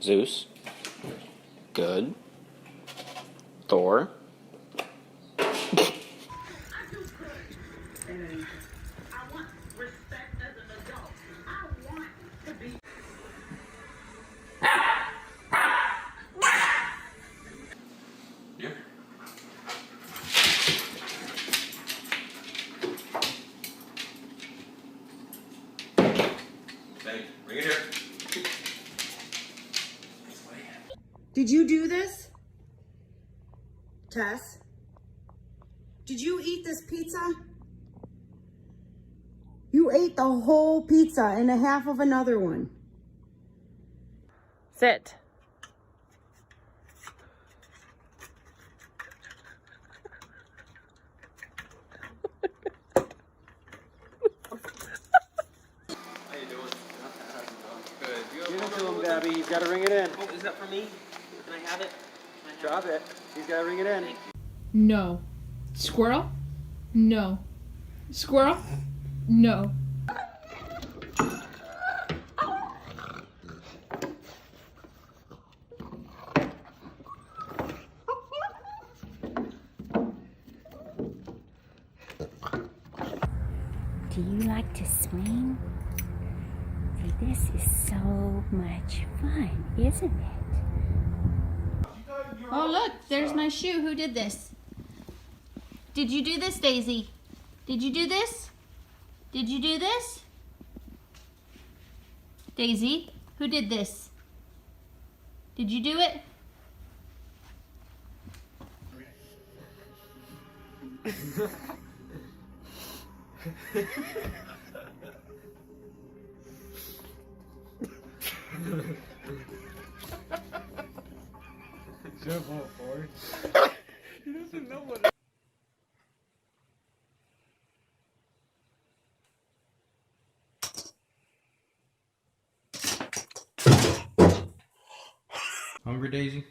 Zeus. Good. Thor. Bring it here. Did you do this? Tess? Did you eat this pizza? You ate the whole pizza and a half of another one. Sit. Give it to him, Gabby. He's got to ring it in. Oh, is that for me? Can I have it? Drop it. He's got to ring it in. No. Squirrel? No. Squirrel? No. Do you like to swing? See, this is so much fun, isn't it? Oh, look, there's my shoe. Who did this? Did you do this, Daisy? Did you do this? Did you do this? Daisy, who did this? Did you do it? He doesn't know what. Hungry, Daisy?